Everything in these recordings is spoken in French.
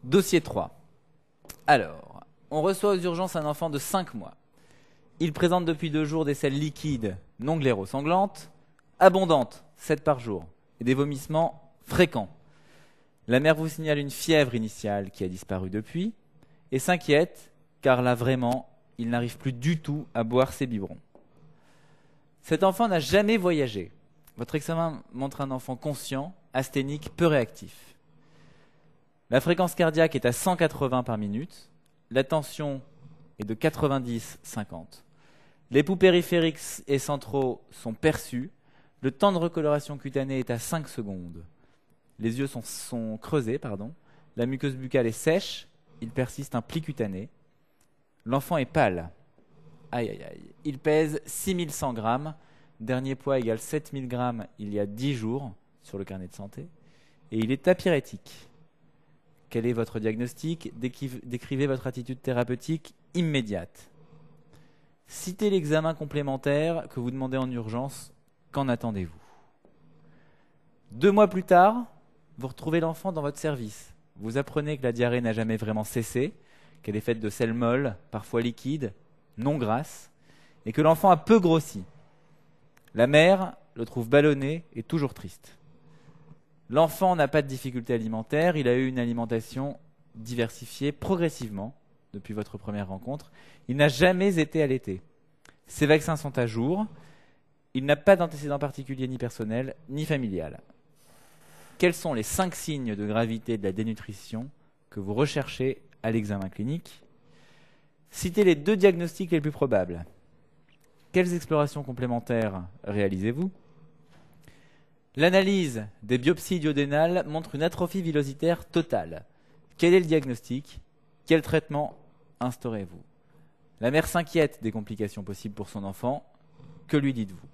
Dossier 3. Alors, on reçoit aux urgences un enfant de 5 mois. Il présente depuis 2 jours des selles liquides non glérosanglantes, abondantes, 7 par jour, et des vomissements fréquents. La mère vous signale une fièvre initiale qui a disparu depuis, et s'inquiète, car là vraiment, il n'arrive plus du tout à boire ses biberons. Cet enfant n'a jamais voyagé. Votre examen montre un enfant conscient, asthénique, peu réactif. La fréquence cardiaque est à 180 par minute. La tension est de 90-50. Les pouls périphériques et centraux sont perçus. Le temps de recoloration cutanée est à 5 secondes. Les yeux sont creusés, La muqueuse buccale est sèche. Il persiste un pli cutané. L'enfant est pâle. Aïe, aïe, aïe. Il pèse 6100 grammes. Dernier poids égale 7000 grammes il y a 10 jours sur le carnet de santé. Et il est apyrétique. Quel est votre diagnostic? Décrivez votre attitude thérapeutique immédiate. Citez l'examen complémentaire que vous demandez en urgence. Qu'en attendez-vous? 2 mois plus tard, vous retrouvez l'enfant dans votre service. Vous apprenez que la diarrhée n'a jamais vraiment cessé, qu'elle est faite de sels molles, parfois liquides, non grasses, et que l'enfant a peu grossi. La mère le trouve ballonné et toujours triste. L'enfant n'a pas de difficulté alimentaire, il a eu une alimentation diversifiée progressivement depuis votre première rencontre. Il n'a jamais été allaité. Ses vaccins sont à jour. Il n'a pas d'antécédent particulier ni personnel ni familial. Quels sont les 5 signes de gravité de la dénutrition que vous recherchez à l'examen clinique? Citez les 2 diagnostics les plus probables. Quelles explorations complémentaires réalisez-vous? L'analyse des biopsies duodénales montre une atrophie villositaire totale. Quel est le diagnostic? Quel traitement instaurez-vous? La mère s'inquiète des complications possibles pour son enfant. Que lui dites-vous?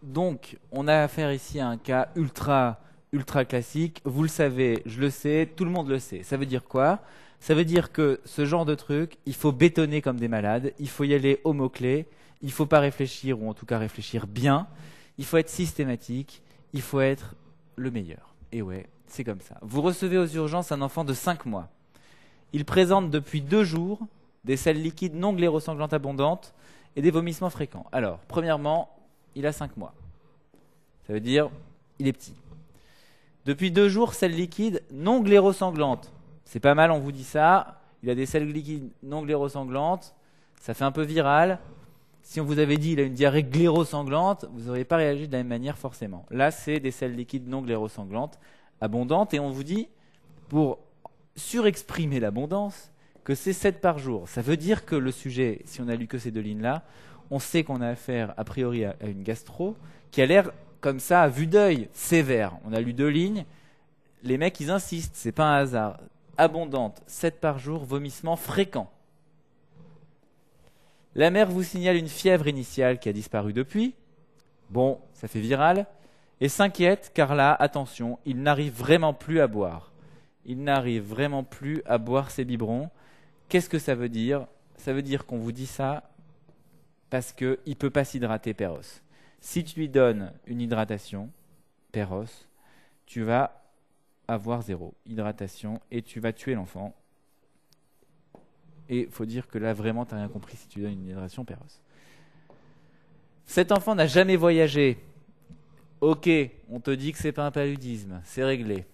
Donc, on a affaire ici à un cas ultra classique. Vous le savez, je le sais, tout le monde le sait. Ça veut dire quoi? Ça veut dire que ce genre de truc, il faut bétonner comme des malades. Il faut y aller au mot-clé. Il ne faut pas réfléchir, ou en tout cas réfléchir bien. Il faut être systématique, il faut être le meilleur. Et ouais, c'est comme ça. Vous recevez aux urgences un enfant de 5 mois. Il présente depuis 2 jours des selles liquides non glérosanglantes abondantes et des vomissements fréquents. Alors, premièrement, il a 5 mois. Ça veut dire, il est petit. Depuis 2 jours, selles liquides non glérosanglantes. C'est pas mal, on vous dit ça. Il a des selles liquides non glérosanglantes. Ça fait un peu viral. Si on vous avait dit qu'il a une diarrhée glérosanglante, vous n'auriez pas réagi de la même manière forcément. Là, c'est des selles liquides non glérosanglantes, abondantes, et on vous dit, pour surexprimer l'abondance, que c'est 7 par jour. Ça veut dire que le sujet, si on n'a lu que ces 2 lignes-là, on sait qu'on a affaire a priori à une gastro qui a l'air comme ça, à vue d'œil, sévère. On a lu 2 lignes, les mecs ils insistent, c'est pas un hasard. Abondante, 7 par jour, vomissement fréquent. La mère vous signale une fièvre initiale qui a disparu depuis. Bon, ça fait viral. Et s'inquiète car là, attention, il n'arrive vraiment plus à boire. Il n'arrive vraiment plus à boire ses biberons. Qu'est-ce que ça veut dire? Ça veut dire qu'on vous dit ça parce qu'il ne peut pas s'hydrater, Péros. Si tu lui donnes une hydratation, Péros, tu vas avoir 0 hydratation et tu vas tuer l'enfant. Et il faut dire que là, vraiment, tu n'as rien compris si tu donnes une hydratation, Péros. Cet enfant n'a jamais voyagé. Ok, on te dit que c'est pas un paludisme, c'est réglé.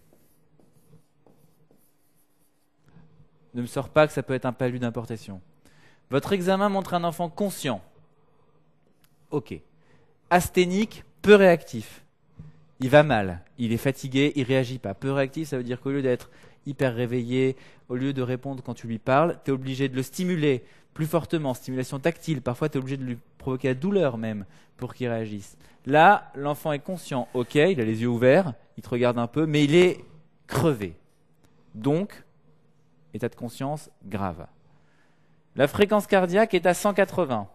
Ne me sors pas que ça peut être un palud d'importation. Votre examen montre un enfant conscient. Ok. Asthénique, peu réactif. Il va mal, il est fatigué, il réagit pas. Peu réactif, ça veut dire qu'au lieu d'être hyper réveillé, au lieu de répondre quand tu lui parles, tu es obligé de le stimuler plus fortement, stimulation tactile. Parfois, tu es obligé de lui provoquer la douleur même pour qu'il réagisse. Là, l'enfant est conscient. Ok, il a les yeux ouverts, il te regarde un peu, mais il est crevé. Donc, état de conscience grave. La fréquence cardiaque est à 180.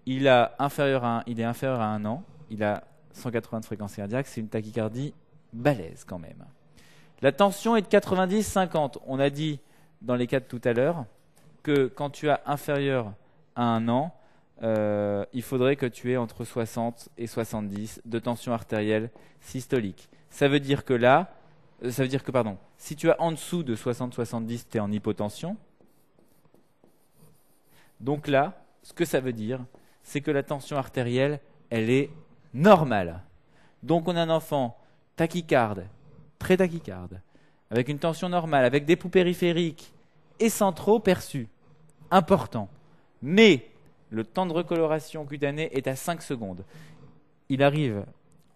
Il est inférieur à 1 an. Il a 180 de fréquence cardiaque. C'est une tachycardie balèze quand même. La tension est de 90-50. On a dit dans les cas de tout à l'heure que quand tu as inférieur à 1 an, il faudrait que tu aies entre 60 et 70 de tension artérielle systolique. Ça veut dire que là, Ça veut dire que, pardon, si tu as en dessous de 60-70, tu es en hypotension. Donc là, ce que ça veut dire, c'est que la tension artérielle, elle est normale. Donc on a un enfant tachycarde, très tachycarde, avec une tension normale, avec des pouls périphériques et centraux perçus, important. Mais le temps de recoloration cutanée est à 5 secondes. Il arrive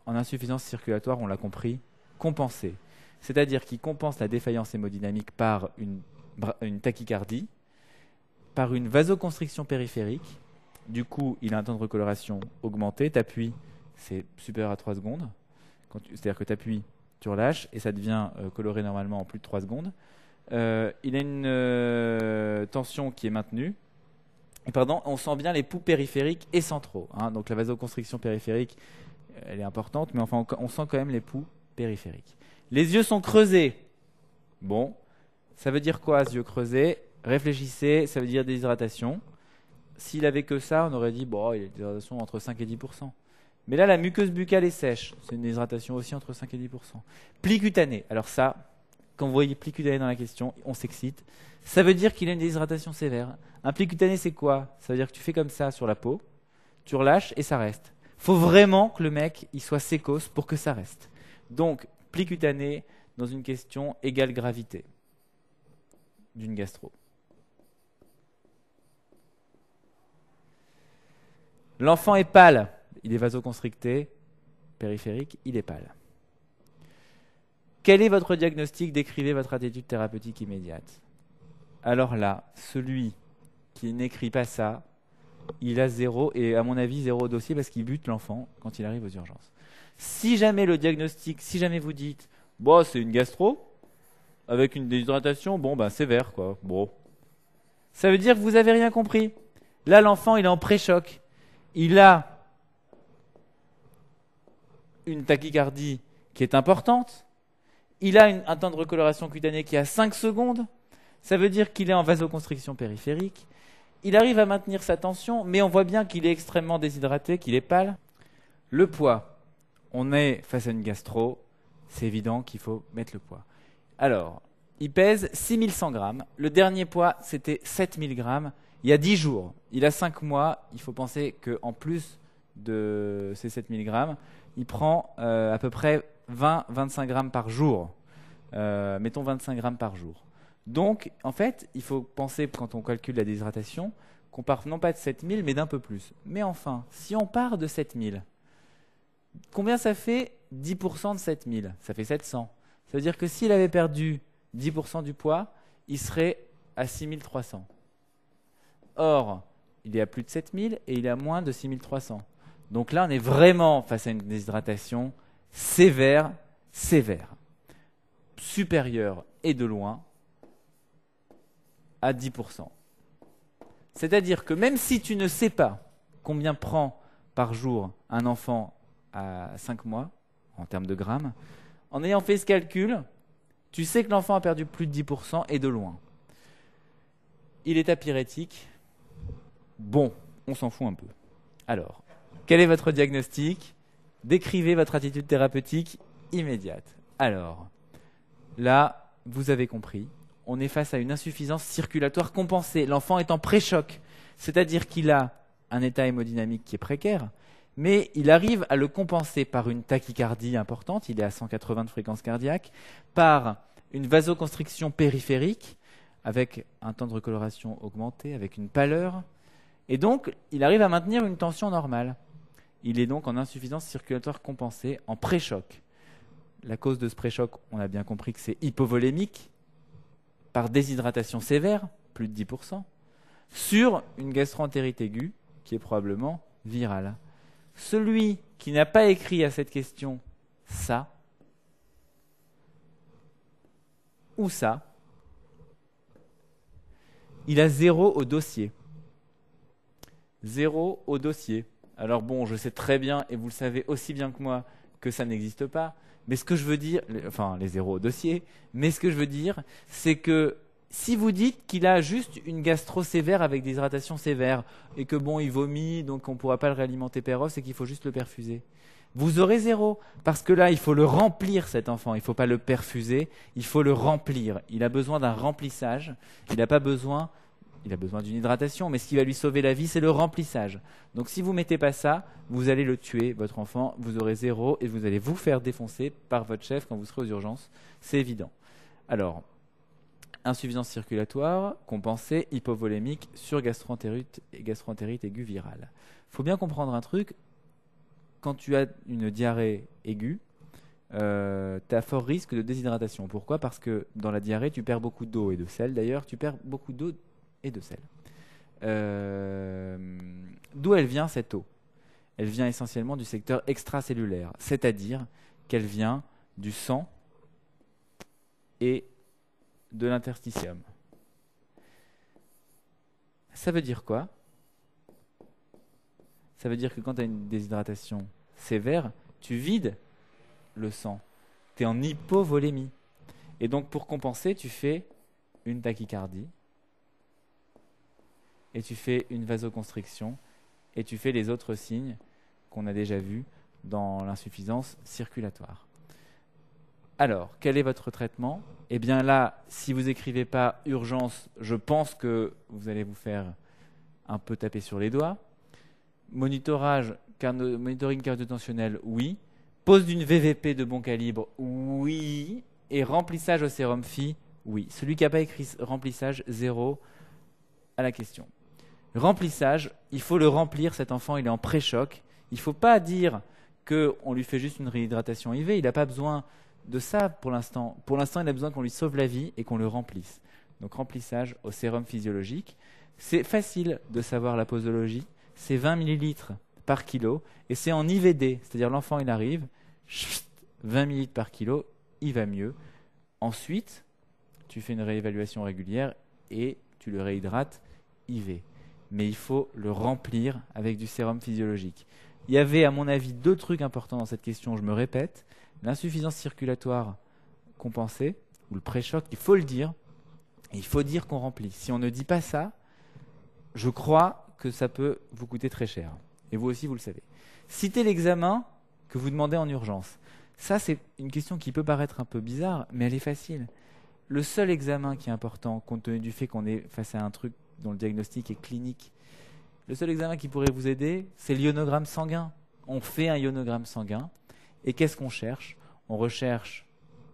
en insuffisance circulatoire, on l'a compris, compensée. C'est-à-dire qu'il compense la défaillance hémodynamique par une tachycardie, par une vasoconstriction périphérique. Du coup, il a un temps de recoloration augmenté. Tu appuies, c'est supérieur à 3 secondes. C'est-à-dire que tu appuies, tu relâches, et ça devient coloré normalement en plus de 3 secondes. Il a une tension qui est maintenue. Et pardon, on sent bien les pouls périphériques et centraux. Donc la vasoconstriction périphérique, elle est importante, mais enfin, on sent quand même les pouls périphériques. Les yeux sont creusés. Bon, ça veut dire quoi, yeux creusés? Réfléchissez, ça veut dire déshydratation. S'il avait que ça, on aurait dit, bon, il y a une déshydratation entre 5 et 10%. Mais là, la muqueuse buccale est sèche. C'est une déshydratation aussi entre 5 et 10%. Pli cutané. Alors ça, quand vous voyez pli cutané dans la question, on s'excite. Ça veut dire qu'il a une déshydratation sévère. Un pli cutané, c'est quoi? Ça veut dire que tu fais comme ça sur la peau, tu relâches et ça reste. Il faut vraiment que le mec il soit sécos pour que ça reste. Donc, pli cutané dans une question égale gravité d'une gastro. L'enfant est pâle, il est vasoconstricté, périphérique, il est pâle. Quel est votre diagnostic? Décrivez votre attitude thérapeutique immédiate. Alors là, celui qui n'écrit pas ça, il a 0, et à mon avis 0 au dossier parce qu'il bute l'enfant quand il arrive aux urgences. Si jamais le diagnostic, si jamais vous dites, bon, c'est une gastro, avec une déshydratation, bon, ben sévère, quoi. Bon. Ça veut dire que vous n'avez rien compris. Là, l'enfant, il est en pré-choc. Il a une tachycardie qui est importante. Il a un temps de recoloration cutanée qui est à 5 secondes. Ça veut dire qu'il est en vasoconstriction périphérique. Il arrive à maintenir sa tension, mais on voit bien qu'il est extrêmement déshydraté, qu'il est pâle. Le poids, on est face à une gastro, c'est évident qu'il faut mettre le poids. Alors, il pèse 6100 grammes. Le dernier poids, c'était 7000 grammes. Il y a 10 jours. Il a 5 mois. Il faut penser qu'en plus de ces 7000 grammes, il prend à peu près 20-25 grammes par jour. Mettons 25 grammes par jour. Donc, en fait, il faut penser, quand on calcule la déshydratation, qu'on part non pas de 7000, mais d'un peu plus. Mais enfin, si on part de 7000, combien ça fait 10% de 7000? Ça fait 700. Ça veut dire que s'il avait perdu 10% du poids, il serait à 6300. Or, il est à plus de 7000 et il est à moins de 6300. Donc là, on est vraiment face à une déshydratation sévère, supérieure et de loin à 10%. C'est-à-dire que même si tu ne sais pas combien prend par jour un enfant à 5 mois, en termes de grammes, en ayant fait ce calcul, tu sais que l'enfant a perdu plus de 10% et de loin. Il est apyrétique. Bon, on s'en fout un peu. Alors, quel est votre diagnostic? Décrivez votre attitude thérapeutique immédiate. Alors, là, vous avez compris, on est face à une insuffisance circulatoire compensée. L'enfant est en pré-choc, c'est-à-dire qu'il a un état hémodynamique qui est précaire, mais il arrive à le compenser par une tachycardie importante, il est à 180 de fréquence cardiaque, par une vasoconstriction périphérique, avec un temps de recoloration augmenté, avec une pâleur, et donc il arrive à maintenir une tension normale. Il est donc en insuffisance circulatoire compensée, en pré-choc. La cause de ce pré-choc, on a bien compris que c'est hypovolémique, par déshydratation sévère, plus de 10%, sur une gastroentérite aiguë, qui est probablement virale. Celui qui n'a pas écrit à cette question ça, ou ça, il a 0 au dossier. 0 au dossier. Alors bon, je sais très bien, et vous le savez aussi bien que moi, que ça n'existe pas, mais ce que je veux dire, enfin les 0 au dossier, mais ce que je veux dire, c'est que si vous dites qu'il a juste une gastro sévère avec des hydratations sévères, et que bon, il vomit, donc on ne pourra pas le réalimenter péros, et qu'il faut juste le perfuser, Vous aurez 0, parce que là, il faut le remplir, cet enfant. Il ne faut pas le perfuser, il faut le remplir. Il a besoin d'un remplissage. Il n'a pas besoin, il a besoin d'une hydratation, mais ce qui va lui sauver la vie, c'est le remplissage. Donc si vous ne mettez pas ça, vous allez le tuer, votre enfant. Vous aurez 0 et vous allez vous faire défoncer par votre chef quand vous serez aux urgences. C'est évident. Alors, insuffisance circulatoire, compensée, hypovolémique, surgastroentérite et gastroentérite aiguë virale. Il faut bien comprendre un truc. Quand tu as une diarrhée aiguë, tu as fort risque de déshydratation. Pourquoi? Parce que dans la diarrhée, tu perds beaucoup d'eau et de sel. D'ailleurs, tu perds beaucoup d'eau et de sel. D'où elle vient cette eau? Elle vient essentiellement du secteur extracellulaire, c'est-à-dire qu'elle vient du sang et de l'interstitium. Ça veut dire quoi? Ça veut dire que quand tu as une déshydratation sévère, tu vides le sang. Tu es en hypovolémie. Et donc pour compenser, tu fais une tachycardie, et tu fais une vasoconstriction, et tu fais les autres signes qu'on a déjà vus dans l'insuffisance circulatoire. Alors, quel est votre traitement? Eh bien là, si vous n'écrivez pas urgence, je pense que vous allez vous faire un peu taper sur les doigts. Monitoring cardio-tensionnel, oui. Pose d'une VVP de bon calibre, oui. Et remplissage au sérum Phi, oui. Celui qui n'a pas écrit remplissage, 0 à la question. Remplissage, il faut le remplir, cet enfant, il est en pré-choc. Il ne faut pas dire qu'on lui fait juste une réhydratation IV, il n'a pas besoin de ça pour l'instant. Pour l'instant, il a besoin qu'on lui sauve la vie et qu'on le remplisse. Donc remplissage au sérum physiologique. C'est facile de savoir la posologie. C'est 20 ml par kilo et c'est en IVD, c'est-à-dire l'enfant il arrive, 20 ml par kilo, il va mieux. Ensuite, tu fais une réévaluation régulière et tu le réhydrates IV. Mais il faut le remplir avec du sérum physiologique. Il y avait à mon avis 2 trucs importants dans cette question, je me répète. L'insuffisance circulatoire compensée, ou le pré-choc, il faut le dire, et il faut dire qu'on remplit. Si on ne dit pas ça, je crois que ça peut vous coûter très cher. Et vous aussi, vous le savez. Citez l'examen que vous demandez en urgence. Ça, c'est une question qui peut paraître un peu bizarre, mais elle est facile. Le seul examen qui est important, compte tenu du fait qu'on est face à un truc dont le diagnostic est clinique, le seul examen qui pourrait vous aider, c'est l'ionogramme sanguin. On fait un ionogramme sanguin, et qu'est-ce qu'on cherche? On recherche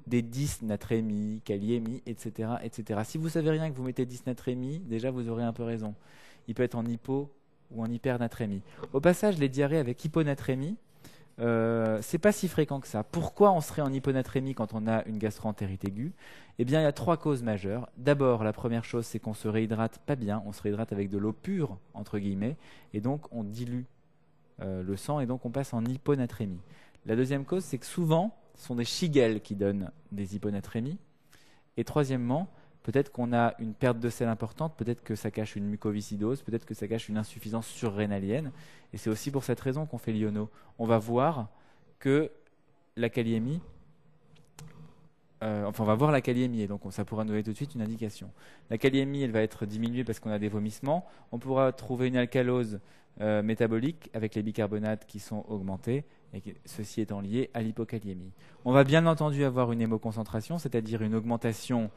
des dysnatrémies, kaliémies, etc., etc. Si vous ne savez rien que vous mettez dysnatrémie, déjà vous aurez un peu raison. Il peut être en hypo ou en hypernatrémie. Au passage, les diarrhées avec hyponatrémie, c'est pas si fréquent que ça. Pourquoi on serait en hyponatrémie quand on a une gastroentérite aiguë? Eh bien, il y a 3 causes majeures. D'abord, la première chose, c'est qu'on se réhydrate pas bien. On se réhydrate avec de l'eau pure, entre guillemets, et donc on dilue le sang, et donc on passe en hyponatrémie. La deuxième cause, c'est que souvent, ce sont des shigelles qui donnent des hyponatrémies. Et troisièmement, peut-être qu'on a une perte de sel importante, peut-être que ça cache une mucoviscidose, peut-être que ça cache une insuffisance surrénalienne. Et c'est aussi pour cette raison qu'on fait l'iono. On va voir que la kaliémie, on va voir la kaliémie, et donc ça pourra nous donner tout de suite une indication. La kaliémie, elle va être diminuée parce qu'on a des vomissements. On pourra trouver une alcalose métabolique avec les bicarbonates qui sont augmentés, et ceci étant lié à l'hypokaliémie. On va bien entendu avoir une hémoconcentration, c'est-à-dire une augmentation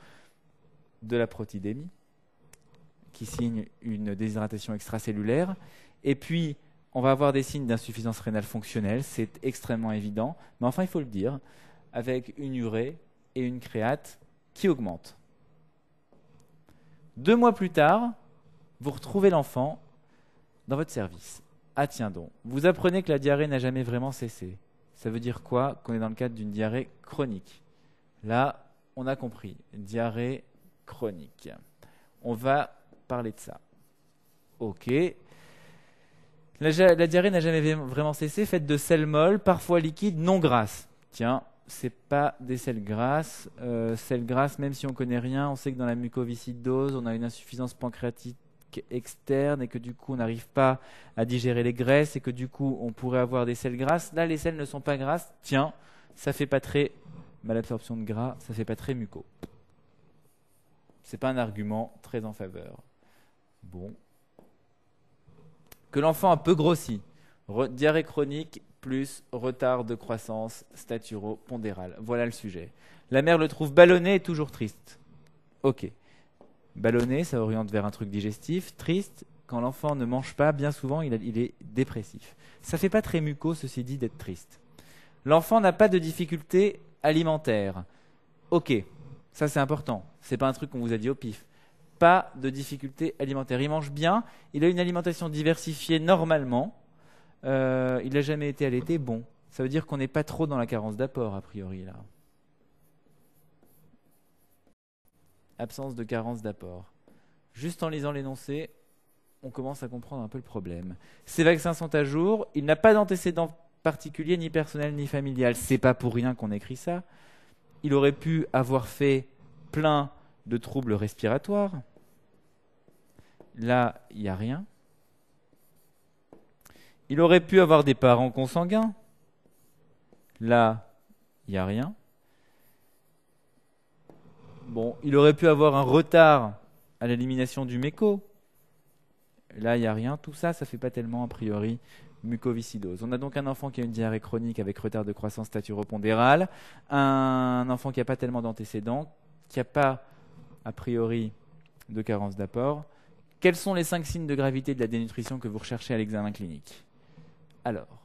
de la protidémie, qui signe une déshydratation extracellulaire. Et puis, on va avoir des signes d'insuffisance rénale fonctionnelle, c'est extrêmement évident, mais enfin, il faut le dire, avec une urée et une créate qui augmentent. 2 mois plus tard, vous retrouvez l'enfant dans votre service. Ah tiens donc, vous apprenez que la diarrhée n'a jamais vraiment cessé. Ça veut dire quoi? Qu'on est dans le cadre d'une diarrhée chronique. Là, on a compris. Diarrhée chronique. On va parler de ça. Ok. La diarrhée n'a jamais vraiment cessé, faite de sels molles, parfois liquides, non grasses. Tiens, c'est pas des sels grasses. Sels grasses, même si on connaît rien, on sait que dans la mucoviscidose, on a une insuffisance pancréatique externe et que du coup on n'arrive pas à digérer les graisses et que du coup on pourrait avoir des sels grasses. Là, les sels ne sont pas grasses. Tiens, ça fait pas très malabsorption de gras, ça fait pas très muco. C'est pas un argument très en faveur. Bon. Que l'enfant a peu grossi. Diarrhée chronique, plus retard de croissance staturo-pondéral. Voilà le sujet. La mère le trouve ballonné et toujours triste. Ok. Ballonné, ça oriente vers un truc digestif. Triste, quand l'enfant ne mange pas, bien souvent, il est dépressif. Ça fait pas très muco, ceci dit, d'être triste. L'enfant n'a pas de difficulté alimentaire. Ok, ça c'est important. C'est pas un truc qu'on vous a dit au pif. Pas de difficulté alimentaire. Il mange bien, il a une alimentation diversifiée normalement. Il n'a jamais été allaité. Bon, ça veut dire qu'on n'est pas trop dans la carence d'apport, a priori, là. Absence de carence d'apport. Juste en lisant l'énoncé, on commence à comprendre un peu le problème. Ces vaccins sont à jour, il n'a pas d'antécédents particuliers, ni personnel, ni familial. C'est pas pour rien qu'on écrit ça. Il aurait pu avoir fait plein de troubles respiratoires. Là, il n'y a rien. Il aurait pu avoir des parents consanguins. Là, il n'y a rien. Bon, il aurait pu avoir un retard à l'élimination du méco. Là, il n'y a rien. Tout ça, ça ne fait pas tellement, a priori, mucoviscidose. On a donc un enfant qui a une diarrhée chronique avec retard de croissance staturo-pondérale, un enfant qui n'a pas tellement d'antécédents, qui n'a pas, a priori, de carence d'apport. Quels sont les 5 signes de gravité de la dénutrition que vous recherchez à l'examen clinique? Alors,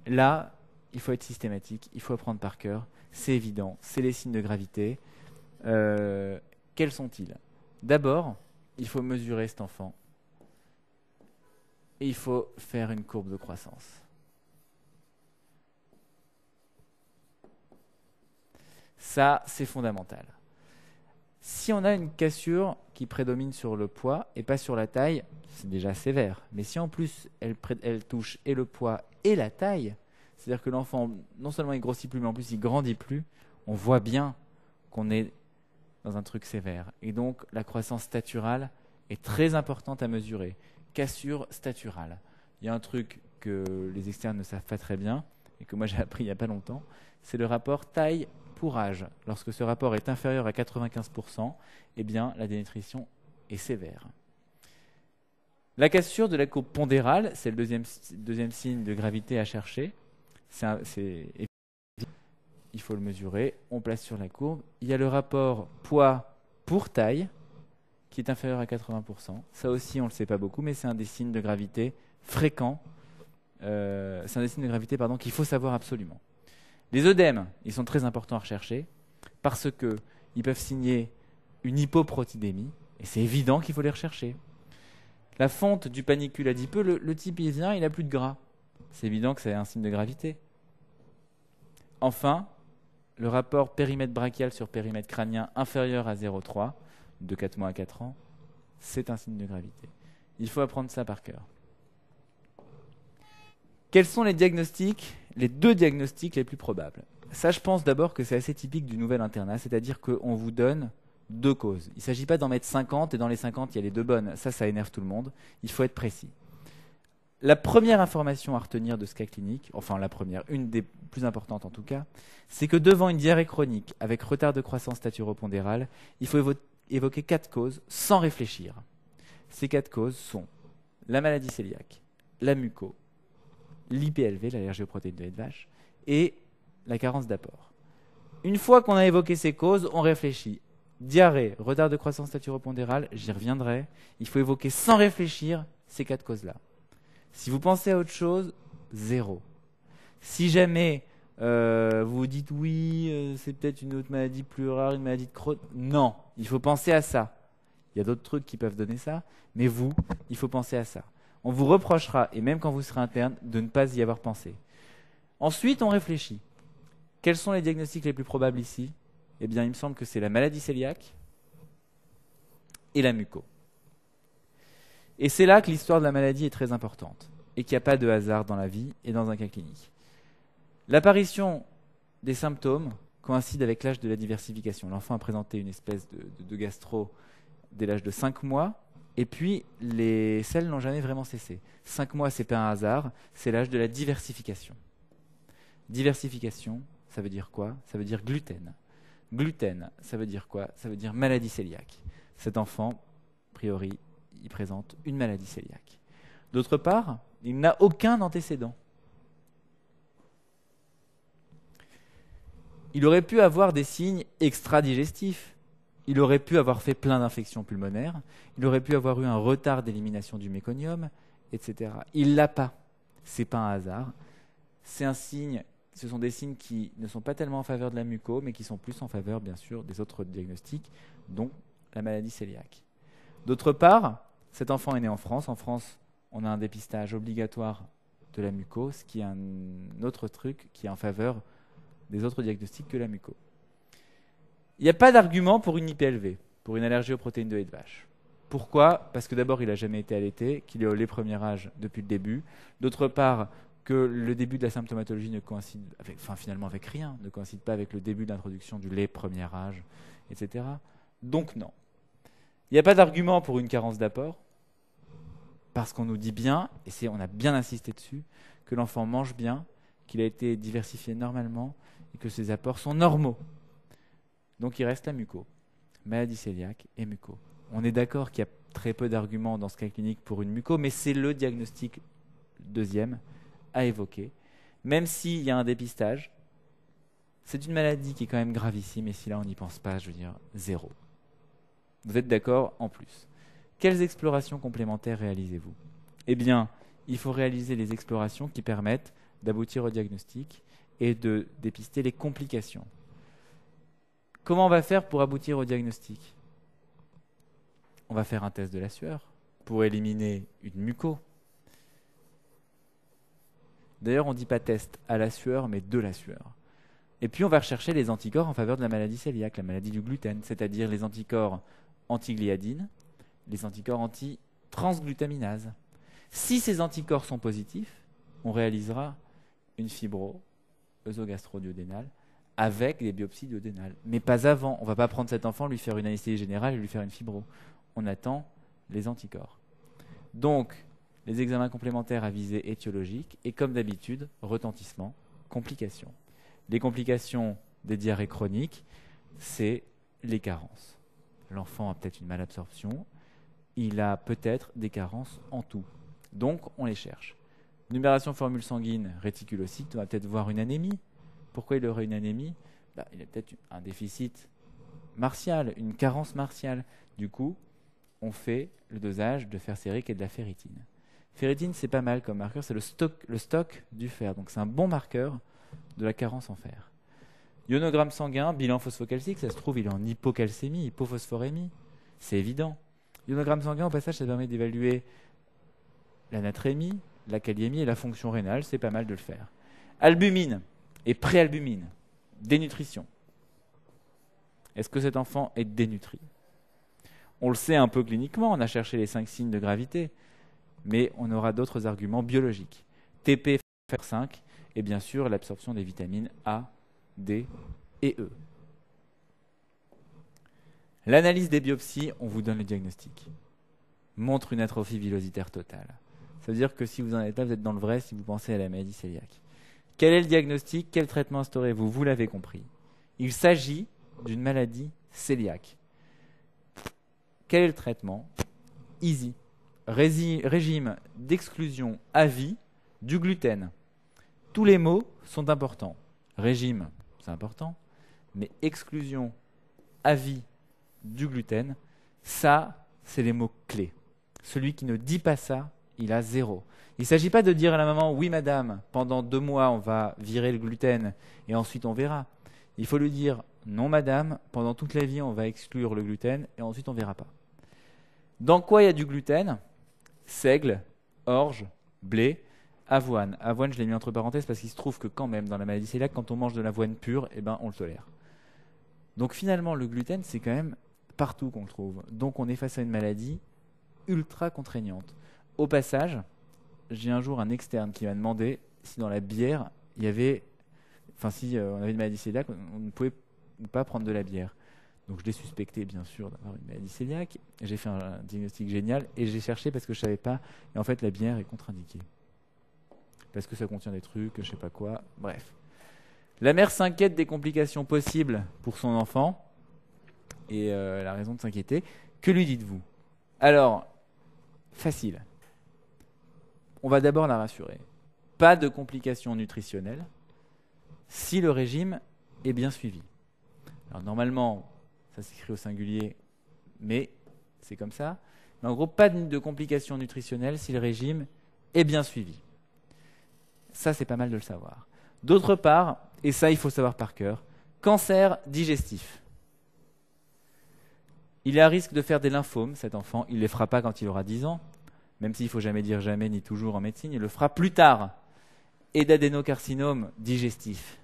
là, il faut être systématique, il faut apprendre par cœur, c'est évident, c'est les signes de gravité. Quels sont-ils? D'abord, il faut mesurer cet enfant et il faut faire une courbe de croissance. Ça, c'est fondamental. Si on a une cassure qui prédomine sur le poids et pas sur la taille, c'est déjà sévère. Mais si en plus elle touche et le poids et la taille, c'est-à-dire que l'enfant, non seulement il grossit plus, mais en plus il grandit plus, on voit bien qu'on est dans un truc sévère. Et donc la croissance staturale est très importante à mesurer. Cassure staturale. Il y a un truc que les externes ne savent pas très bien et que moi j'ai appris il n'y a pas longtemps, c'est le rapport taille pour âge. Lorsque ce rapport est inférieur à 95%, eh bien, la dénutrition est sévère. La cassure de la courbe pondérale, c'est le deuxième signe de gravité à chercher. Il faut le mesurer, on place sur la courbe. Il y a le rapport poids pour taille, qui est inférieur à 80%. Ça aussi, on ne le sait pas beaucoup, mais c'est un des signes de gravité fréquents. C'est un des signes de gravité qu'il faut savoir absolument. Les œdèmes, ils sont très importants à rechercher parce qu'ils peuvent signer une hypoprotidémie et c'est évident qu'il faut les rechercher. La fonte du panicule adipeux, le type il vient, il n'a plus de gras. C'est évident que c'est un signe de gravité. Enfin, le rapport périmètre brachial sur périmètre crânien inférieur à 0,3 de 4 mois à 4 ans, c'est un signe de gravité. Il faut apprendre ça par cœur. Quels sont les diagnostics, les 2 diagnostics les plus probables? Ça, je pense d'abord que c'est assez typique du nouvel internat, c'est-à-dire qu'on vous donne 2 causes. Il ne s'agit pas d'en mettre 50 et dans les 50, il y a les 2 bonnes. Ça énerve tout le monde. Il faut être précis. La première information à retenir de ce cas clinique, enfin la première, une des plus importantes en tout cas, c'est que devant une diarrhée chronique avec retard de croissance staturo-pondérale, il faut évoquer 4 causes sans réfléchir. Ces 4 causes sont la maladie cœliaque, la muco, l'IPLV, l'allergie aux protéines de lait de vache, et la carence d'apport. Une fois qu'on a évoqué ces causes, on réfléchit. Diarrhée, retard de croissance staturo-pondérale, j'y reviendrai. Il faut évoquer sans réfléchir ces 4 causes-là. Si vous pensez à autre chose, 0. Si jamais vous vous dites oui, c'est peut-être une autre maladie plus rare, une maladie de Crohn, non, il faut penser à ça. Il y a d'autres trucs qui peuvent donner ça, mais vous, il faut penser à ça. On vous reprochera, et même quand vous serez interne, de ne pas y avoir pensé. Ensuite, on réfléchit. Quels sont les diagnostics les plus probables ici? Eh bien, il me semble que c'est la maladie cœliaque et la muco. Et c'est là que l'histoire de la maladie est très importante, et qu'il n'y a pas de hasard dans la vie et dans un cas clinique. L'apparition des symptômes coïncide avec l'âge de la diversification. L'enfant a présenté une espèce de gastro dès l'âge de 5 mois, et puis, les selles n'ont jamais vraiment cessé. 5 mois, ce n'est pas un hasard, c'est l'âge de la diversification. Diversification, ça veut dire quoi? Ça veut dire gluten. Gluten, ça veut dire quoi? Ça veut dire maladie cœliaque. Cet enfant, a priori, il présente une maladie cœliaque. D'autre part, il n'a aucun antécédent. Il aurait pu avoir des signes extra-digestifs. Il aurait pu avoir fait plein d'infections pulmonaires. Il aurait pu avoir eu un retard d'élimination du méconium, etc. Il l'a pas. C'est pas un hasard. C'est un signe. Ce sont des signes qui ne sont pas tellement en faveur de la muco, mais qui sont plus en faveur, bien sûr, des autres diagnostics, dont la maladie cœliaque. D'autre part, cet enfant est né en France. En France, on a un dépistage obligatoire de la muco, ce qui est un autre truc qui est en faveur des autres diagnostics que la muco. Il n'y a pas d'argument pour une IPLV, pour une allergie aux protéines de lait de vache. Pourquoi ? Parce que d'abord, il n'a jamais été allaité, qu'il est au lait premier âge depuis le début. D'autre part, que le début de la symptomatologie ne coïncide finalement avec rien, ne coïncide pas avec le début de l'introduction du lait premier âge, etc. Donc non. Il n'y a pas d'argument pour une carence d'apport, parce qu'on nous dit bien, et on a bien insisté dessus, que l'enfant mange bien, qu'il a été diversifié normalement, et que ses apports sont normaux. Donc il reste la muco, maladie cœliaque et muco. On est d'accord qu'il y a très peu d'arguments dans ce cas clinique pour une muco, mais c'est le diagnostic deuxième à évoquer. Même s'il y a un dépistage, c'est une maladie qui est quand même gravissime, et si là on n'y pense pas, je veux dire, zéro. Vous êtes d'accord en plus. Quelles explorations complémentaires réalisez-vous ? Eh bien, il faut réaliser les explorations qui permettent d'aboutir au diagnostic et de dépister les complications. Comment on va faire pour aboutir au diagnostic ? On va faire un test de la sueur pour éliminer une muco. D'ailleurs, on ne dit pas test à la sueur, mais de la sueur. Et puis, on va rechercher les anticorps en faveur de la maladie cœliaque, la maladie du gluten, c'est-à-dire les anticorps anti-gliadine, les anticorps anti-transglutaminase. Si ces anticorps sont positifs, on réalisera une fibro œsogastro-duodénale avec des biopsies duodénales. Mais pas avant. On ne va pas prendre cet enfant, lui faire une anesthésie générale et lui faire une fibro. On attend les anticorps. Donc, les examens complémentaires à visée étiologique et comme d'habitude, retentissement, complications. Les complications des diarrhées chroniques, c'est les carences. L'enfant a peut-être une malabsorption, il a peut-être des carences en tout. Donc, on les cherche. Numération formule sanguine réticulocyte, on va peut-être voir une anémie. Pourquoi il aurait une anémie ? Il a peut-être un déficit martial, une carence martiale. Du coup, on fait le dosage de fer sérique et de la ferritine. Ferritine, c'est pas mal comme marqueur, c'est le stock du fer. Donc, c'est un bon marqueur de la carence en fer. Ionogramme sanguin, bilan phosphocalcique, ça se trouve, il est en hypocalcémie, hypophosphorémie. C'est évident. Ionogramme sanguin, au passage, ça permet d'évaluer la natrémie, la kaliémie et la fonction rénale. C'est pas mal de le faire. Albumine et préalbumine, dénutrition. Est-ce que cet enfant est dénutri ? On le sait un peu cliniquement, on a cherché les 5 signes de gravité, mais on aura d'autres arguments biologiques. TP, fer5 et bien sûr l'absorption des vitamines A, D et E. L'analyse des biopsies, on vous donne le diagnostic. Montre une atrophie villositaire totale. Ça veut dire que si vous en êtes là, vous êtes dans le vrai si vous pensez à la maladie cœliaque. Quel est le diagnostic ? Quel traitement instaurez-vous ? Vous l'avez compris. Il s'agit d'une maladie cœliaque. Quel est le traitement ? Easy. Régime d'exclusion à vie du gluten. Tous les mots sont importants. Régime, c'est important, mais exclusion à vie du gluten, ça, c'est les mots clés. Celui qui ne dit pas ça, il a 0. Il ne s'agit pas de dire à la maman, oui madame, pendant 2 mois, on va virer le gluten et ensuite on verra. Il faut lui dire, non madame, pendant toute la vie, on va exclure le gluten et ensuite on ne verra pas. Dans quoi il y a du gluten ? Seigle, orge, blé, avoine. Avoine, je l'ai mis entre parenthèses parce qu'il se trouve que quand même, dans la maladie cœliaque, quand on mange de l'avoine pure, on le tolère. Donc finalement, le gluten, c'est quand même partout qu'on le trouve. Donc on est face à une maladie ultra contraignante. Au passage, j'ai un jour un externe qui m'a demandé si dans la bière, il y avait... si on avait une maladie cœliaque, on ne pouvait pas prendre de la bière. Donc je l'ai suspecté, bien sûr, d'avoir une maladie cœliaque. J'ai fait un diagnostic génial et j'ai cherché parce que je ne savais pas. Et en fait, la bière est contre-indiquée. Parce que ça contient des trucs, je ne sais pas quoi. Bref. La mère s'inquiète des complications possibles pour son enfant. Et elle a raison de s'inquiéter. Que lui dites-vous ? Alors, facile. On va d'abord la rassurer. Pas de complications nutritionnelles si le régime est bien suivi. Alors normalement, ça s'écrit au singulier, mais c'est comme ça. Mais en gros, pas de complications nutritionnelles si le régime est bien suivi. Ça, c'est pas mal de le savoir. D'autre part, et ça, il faut savoir par cœur, cancer digestif. Il est à risque de faire des lymphomes, cet enfant. Il ne les fera pas quand il aura 10 ans, même s'il ne faut jamais dire jamais ni toujours en médecine. Il le fera plus tard. Et d'adénocarcinome digestif.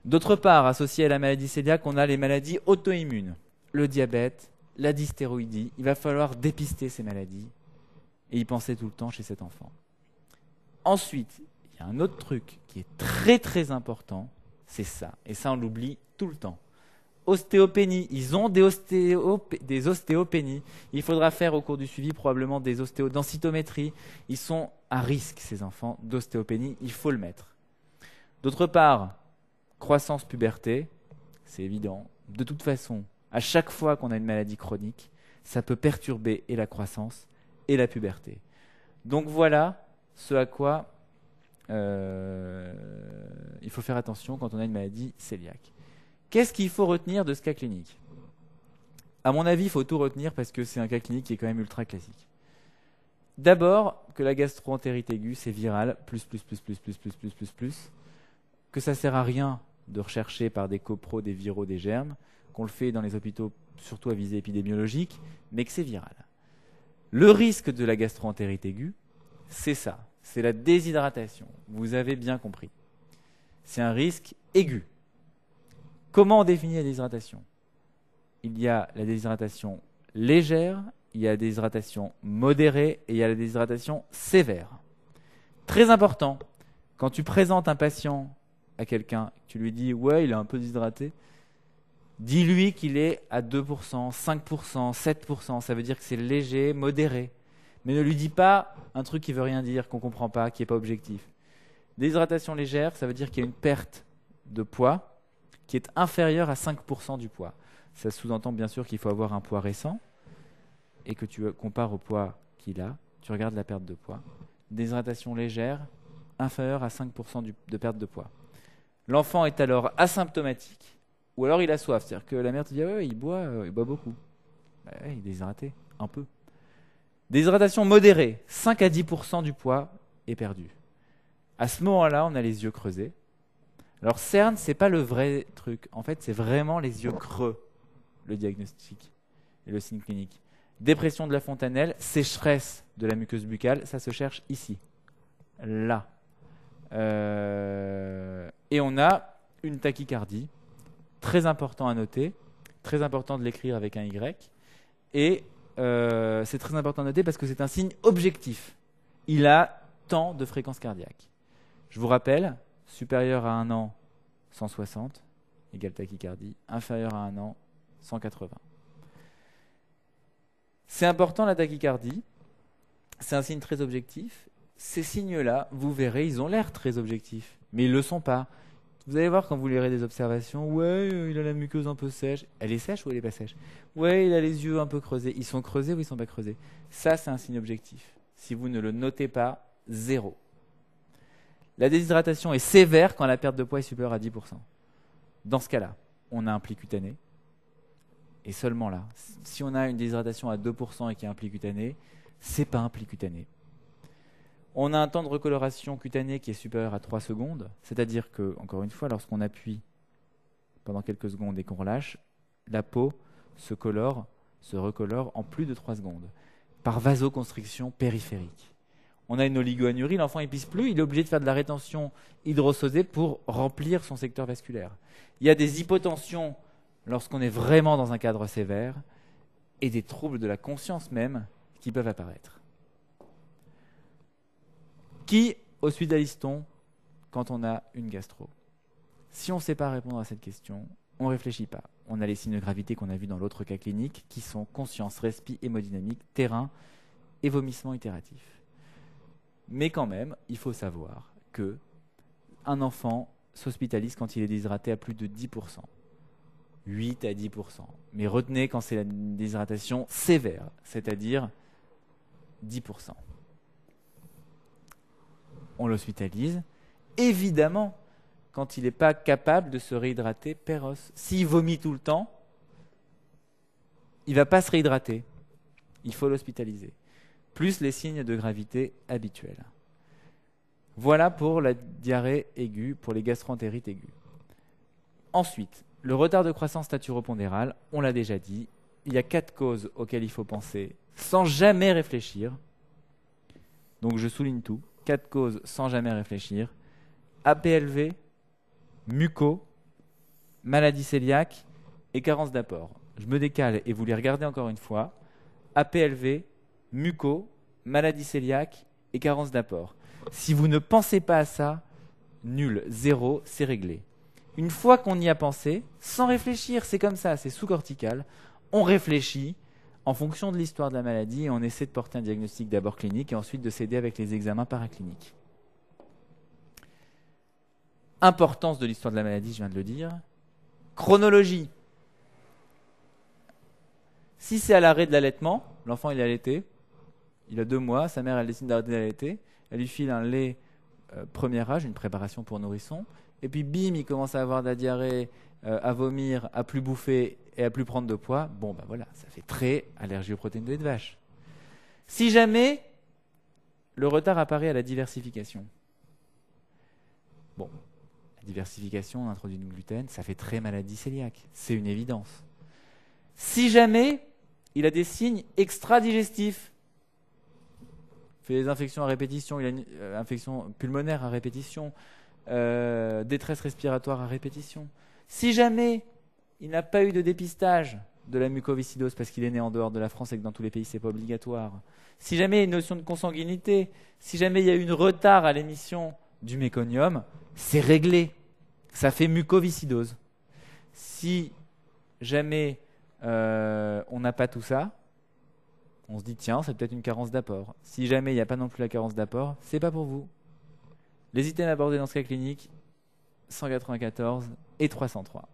D'autre part, associé à la maladie cœliaque, on a les maladies auto-immunes. Le diabète, la dystéroïdie. Il va falloir dépister ces maladies et y penser tout le temps chez cet enfant. Ensuite, il y a un autre truc qui est très très important, c'est ça. Et ça, on l'oublie tout le temps. Ostéopénie. Ils ont des ostéopénies. Il faudra faire au cours du suivi probablement des densitométries. Ils sont à risque, ces enfants, d'ostéopénie. Il faut le mettre. D'autre part, croissance puberté, c'est évident. De toute façon, à chaque fois qu'on a une maladie chronique, ça peut perturber et la croissance et la puberté. Donc voilà ce à quoi il faut faire attention quand on a une maladie cœliaque. Qu'est-ce qu'il faut retenir de ce cas clinique ? À mon avis, il faut tout retenir parce que c'est un cas clinique qui est quand même ultra classique. D'abord, que la gastro-entérite aiguë, c'est viral, que ça ne sert à rien de rechercher par des copros, des viraux, des germes, qu'on le fait dans les hôpitaux surtout à visée épidémiologique, mais que c'est viral. Le risque de la gastro-entérite aiguë, c'est ça, c'est la déshydratation. Vous avez bien compris. C'est un risque aigu. Comment on définit la déshydratation ? Il y a la déshydratation légère, il y a la déshydratation modérée et il y a la déshydratation sévère. Très important, quand tu présentes un patient à quelqu'un, tu lui dis « ouais, il est un peu déshydraté », dis-lui qu'il est à 2%, 5%, 7%, ça veut dire que c'est léger, modéré. Mais ne lui dis pas un truc qui veut rien dire, qu'on ne comprend pas, qui n'est pas objectif. Déshydratation légère, ça veut dire qu'il y a une perte de poids qui est inférieure à 5% du poids. Ça sous-entend bien sûr qu'il faut avoir un poids récent et que tu compares au poids qu'il a, tu regardes la perte de poids. Déshydratation légère, inférieure à 5% de perte de poids. L'enfant est alors asymptomatique ou alors il a soif. C'est-à-dire que la mère te dit « ouais, il boit beaucoup ». Il est déshydraté, un peu. Déshydratation modérée, 5 à 10% du poids est perdu. À ce moment-là, on a les yeux creusés. Alors CERN, c'est pas le vrai truc. En fait, c'est vraiment les yeux creux, le diagnostic et le signe clinique. Dépression de la fontanelle, sécheresse de la muqueuse buccale, ça se cherche ici, là. Et on a une tachycardie, très important à noter, très important de l'écrire avec un Y. Et c'est très important à noter parce que c'est un signe objectif. Il a tant de fréquence cardiaque. Je vous rappelle, supérieur à 1 an, 160, égale tachycardie, inférieur à 1 an, 180. C'est important la tachycardie, c'est un signe très objectif. Ces signes-là, vous verrez, ils ont l'air très objectifs, mais ils ne le sont pas. Vous allez voir quand vous lirez des observations, ouais, il a la muqueuse un peu sèche. Elle est sèche ou elle n'est pas sèche ? Ouais, il a les yeux un peu creusés. Ils sont creusés ou ils ne sont pas creusés ? Ça, c'est un signe objectif. Si vous ne le notez pas, 0. La déshydratation est sévère quand la perte de poids est supérieure à 10%. Dans ce cas-là, on a un pli cutané. Et seulement là. Si on a une déshydratation à 2% et qu'il y a un pli cutané, ce n'est pas un pli cutané. On a un temps de recoloration cutanée qui est supérieur à 3 secondes, c'est-à-dire que, encore une fois, lorsqu'on appuie pendant quelques secondes et qu'on relâche, la peau se recolore en plus de 3 secondes, par vasoconstriction périphérique. On a une oligoanurie, l'enfant ne pisse plus, il est obligé de faire de la rétention hydrosodée pour remplir son secteur vasculaire. Il y a des hypotensions lorsqu'on est vraiment dans un cadre sévère et des troubles de la conscience même qui peuvent apparaître. Qui hospitalise-t-on quand on a une gastro ? Si on ne sait pas répondre à cette question, on ne réfléchit pas. On a les signes de gravité qu'on a vus dans l'autre cas clinique qui sont conscience, respi, hémodynamique, terrain et vomissement itératif. Mais quand même, il faut savoir qu'un enfant s'hospitalise quand il est déshydraté à plus de 10%. 8 à 10%. Mais retenez quand c'est la déshydratation sévère, c'est-à-dire 10%. On l'hospitalise. Évidemment, quand il n'est pas capable de se réhydrater per os. S'il vomit tout le temps, il ne va pas se réhydrater. Il faut l'hospitaliser. Plus les signes de gravité habituels. Voilà pour la diarrhée aiguë, pour les gastroentérites aiguës. Ensuite, le retard de croissance staturopondérale, on l'a déjà dit, il y a 4 causes auxquelles il faut penser sans jamais réfléchir. Donc je souligne tout. 4 causes sans jamais réfléchir. APLV, muco, maladie cœliaque et carence d'apport. Je me décale et vous les regardez encore une fois. APLV, muco, maladie cœliaque et carence d'apport. Si vous ne pensez pas à ça, nul, 0, c'est réglé. Une fois qu'on y a pensé, sans réfléchir, c'est comme ça, c'est sous-cortical, on réfléchit en fonction de l'histoire de la maladie et on essaie de porter un diagnostic d'abord clinique et ensuite de s'aider avec les examens paracliniques. Importance de l'histoire de la maladie, je viens de le dire. Chronologie. Si c'est à l'arrêt de l'allaitement, l'enfant il est allaité, il a 2 mois, sa mère elle décide d'arrêter d'allaiter, elle lui file un lait premier âge, une préparation pour nourrisson, et puis bim, il commence à avoir de la diarrhée, à vomir, à plus bouffer et à plus prendre de poids. Bon ben voilà, ça fait très allergie aux protéines de lait de vache. Si jamais le retard apparaît à la diversification, bon, la diversification, on introduit du gluten, ça fait très maladie cœliaque, c'est une évidence. Si jamais il a des signes extra-digestifs, fait des infections à répétition, il a une infection pulmonaire à répétition, détresse respiratoire à répétition. Si jamais il n'a pas eu de dépistage de la mucoviscidose parce qu'il est né en dehors de la France et que dans tous les pays c'est pas obligatoire, si jamais il y a une notion de consanguinité, si jamais il y a eu un retard à l'émission du méconium, c'est réglé. Ça fait mucoviscidose. Si jamais on n'a pas tout ça, on se dit tiens, c'est peut-être une carence d'apport. Si jamais il n'y a pas non plus la carence d'apport, c'est pas pour vous. Les items abordés dans ce cas clinique, 194 et 303.